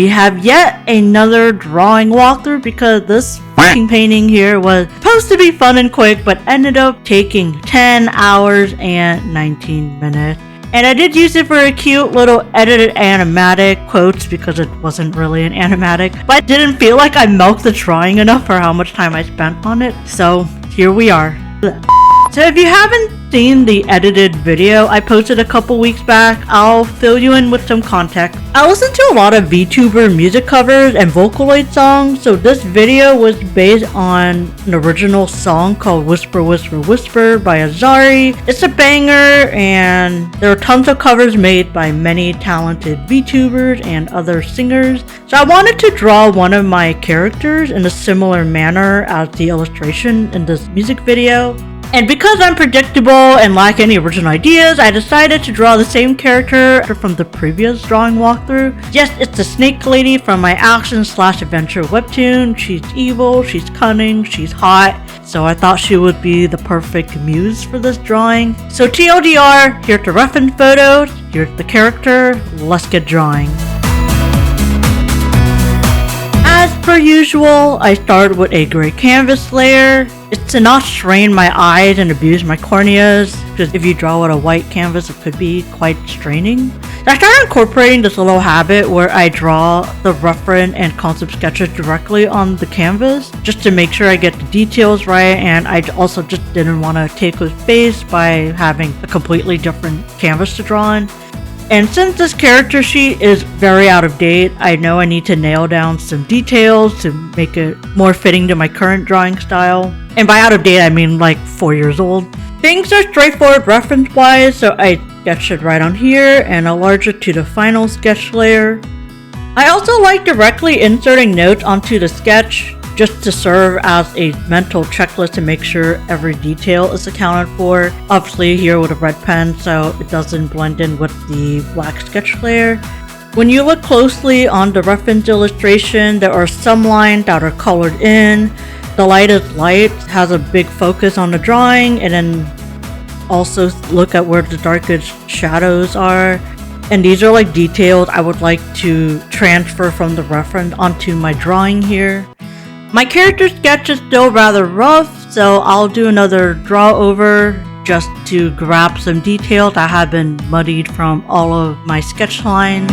We have yet another drawing walkthrough because this fucking painting here was supposed to be fun and quick but ended up taking 10 hours and 19 minutes. And I did use it for a cute little edited animatic quotes because it wasn't really an animatic, but I didn't feel like I milked the drawing enough for how much time I spent on it. So here we are. So if you haven't seen the edited video I posted a couple weeks back, I'll fill you in with some context. I listen to a lot of VTuber music covers and vocaloid songs, so this video was based on an original song called Whisper Whisper Whisper by Azari. It's a banger, and there are tons of covers made by many talented VTubers and other singers. So I wanted to draw one of my characters in a similar manner as the illustration in this music video. And because I'm predictable and lack any original ideas, I decided to draw the same character from the previous drawing walkthrough. Yes, it's the snake lady from my action/adventure webtoon. She's evil, she's cunning, she's hot, so I thought she would be the perfect muse for this drawing. So TLDR, here's the reference photos, here's the character, let's get drawing. As per usual, I start with a gray canvas layer. It's to not strain my eyes and abuse my corneas, because if you draw with a white canvas, it could be quite straining. So I started incorporating this little habit where I draw the reference and concept sketches directly on the canvas, just to make sure I get the details right, and I also just didn't want to take up space by having a completely different canvas to draw on. And since this character sheet is very out of date, I know I need to nail down some details to make it more fitting to my current drawing style. And by out of date, I mean like 4 years old. Things are straightforward reference-wise, so I sketched it right on here and enlarge it to the final sketch layer. I also like directly inserting notes onto the sketch, just to serve as a mental checklist to make sure every detail is accounted for. Obviously here with a red pen so it doesn't blend in with the black sketch layer. When you look closely on the reference illustration, there are some lines that are colored in. The lightest light has a big focus on the drawing, and then also look at where the darkest shadows are. And these are like details I would like to transfer from the reference onto my drawing here. My character sketch is still rather rough, so I'll do another draw over just to grab some details that have been muddied from all of my sketch lines.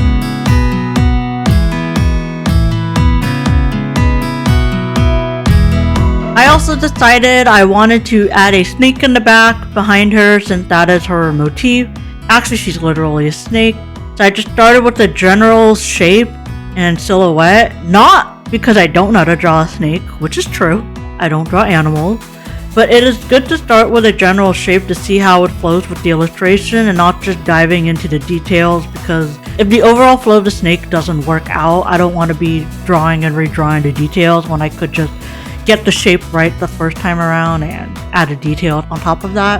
I also decided I wanted to add a snake in the back behind her since that is her motif. Actually, she's literally a snake. So I just started with the general shape and silhouette, not because I don't know how to draw a snake, which is true. I don't draw animals. But it is good to start with a general shape to see how it flows with the illustration and not just diving into the details, because if the overall flow of the snake doesn't work out, I don't want to be drawing and redrawing the details when I could just get the shape right the first time around and add a detail on top of that.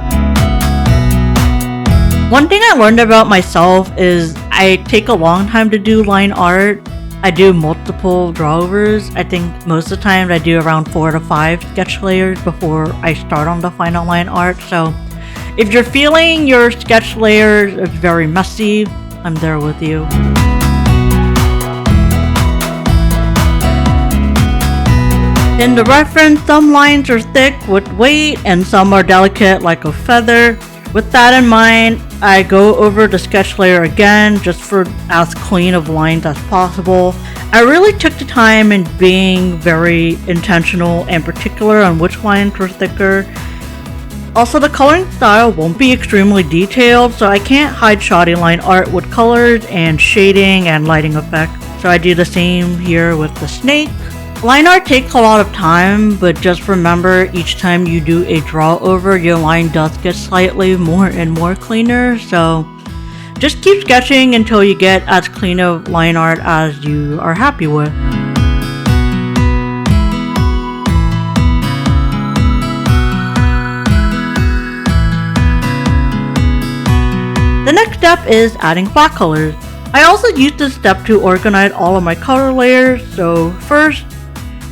One thing I learned about myself is I take a long time to do line art. I do multiple drawovers. I think most of the time I do around 4 to 5 sketch layers before I start on the final line art. So if you're feeling your sketch layers is very messy, I'm there with you. In the reference, some lines are thick with weight and some are delicate like a feather. With that in mind, I go over the sketch layer again just for as clean of lines as possible. I really took the time in being very intentional and particular on which lines were thicker. Also, the coloring style won't be extremely detailed, so I can't hide shoddy line art with colors and shading and lighting effects. So I do the same here with the snake. Line art takes a lot of time, but just remember each time you do a draw over, your line does get slightly more and more cleaner, so just keep sketching until you get as clean of line art as you are happy with. The next step is adding flat colors. I also use this step to organize all of my color layers, so first,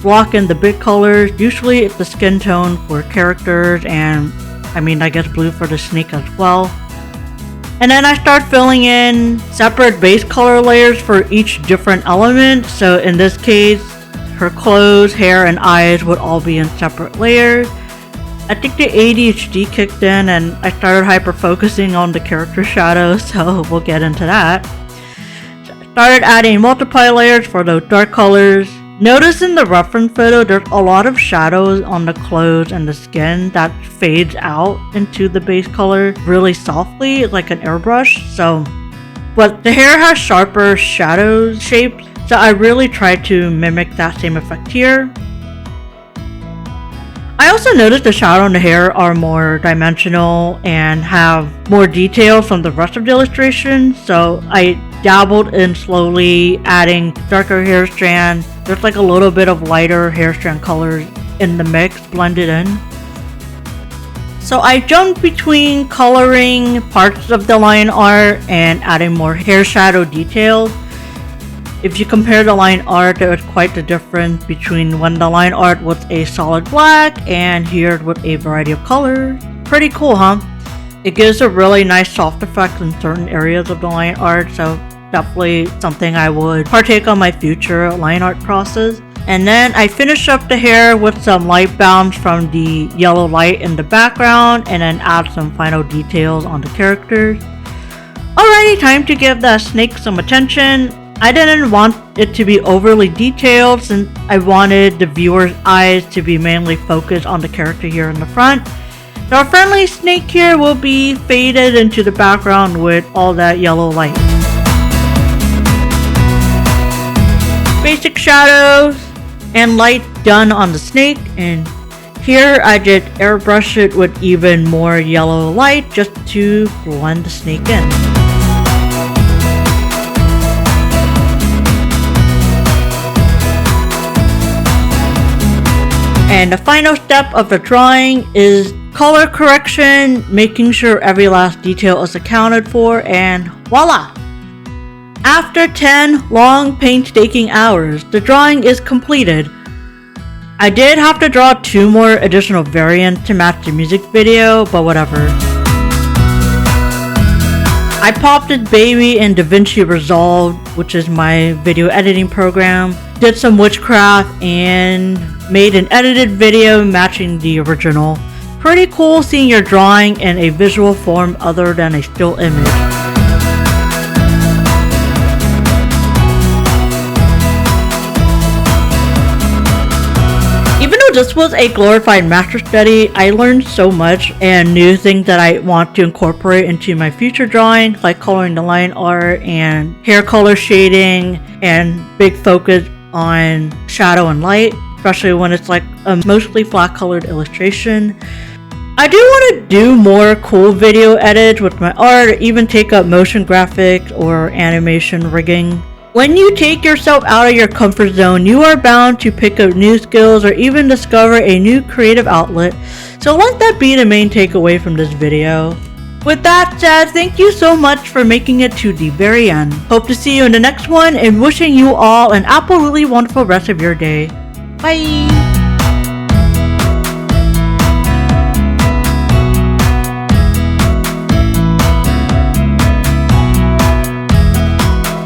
block in the big colors. Usually it's the skin tone for characters, and I guess blue for the snake as well. And then I start filling in separate base color layers for each different element. So in this case, her clothes, hair, and eyes would all be in separate layers. I think the ADHD kicked in and I started hyper-focusing on the character shadows, so we'll get into that. So I started adding multiply layers for those dark colors. Notice in the reference photo, there's a lot of shadows on the clothes and the skin that fades out into the base color really softly, like an airbrush. But the hair has sharper shadow shapes, so I really tried to mimic that same effect here. I also noticed the shadow on the hair are more dimensional and have more detail from the rest of the illustration, so I dabbled in slowly adding darker hair strands. There's like a little bit of lighter hair strand colors in the mix blended in. So I jumped between coloring parts of the line art and adding more hair shadow detail. If you compare the line art, there is quite the difference between when the line art was a solid black and here with a variety of colors. Pretty cool, huh? It gives a really nice soft effect in certain areas of the line art, so definitely something I would partake on my future line art process. And then I finish up the hair with some light bounce from the yellow light in the background and then add some final details on the characters. Alrighty, time to give the snake some attention. I didn't want it to be overly detailed since I wanted the viewer's eyes to be mainly focused on the character here in the front. So our friendly snake here will be faded into the background with all that yellow light. Basic shadows and light done on the snake, and here I did airbrush it with even more yellow light just to blend the snake in. And the final step of the drawing is color correction, making sure every last detail is accounted for, and voila! After 10 long painstaking hours, the drawing is completed. I did have to draw 2 more additional variants to match the music video, but whatever. I popped this baby in DaVinci Resolve, which is my video editing program, did some witchcraft, and made an edited video matching the original. Pretty cool seeing your drawing in a visual form other than a still image. Even though this was a glorified master study, I learned so much and new things that I want to incorporate into my future drawings, like coloring the line art and hair color shading and big focus on shadow and light, especially when it's like a mostly flat colored illustration. I do want to do more cool video edits with my art, or even take up motion graphics or animation rigging. When you take yourself out of your comfort zone, you are bound to pick up new skills or even discover a new creative outlet. So let that be the main takeaway from this video. With that said, thank you so much for making it to the very end. Hope to see you in the next one and wishing you all an absolutely wonderful rest of your day. Bye!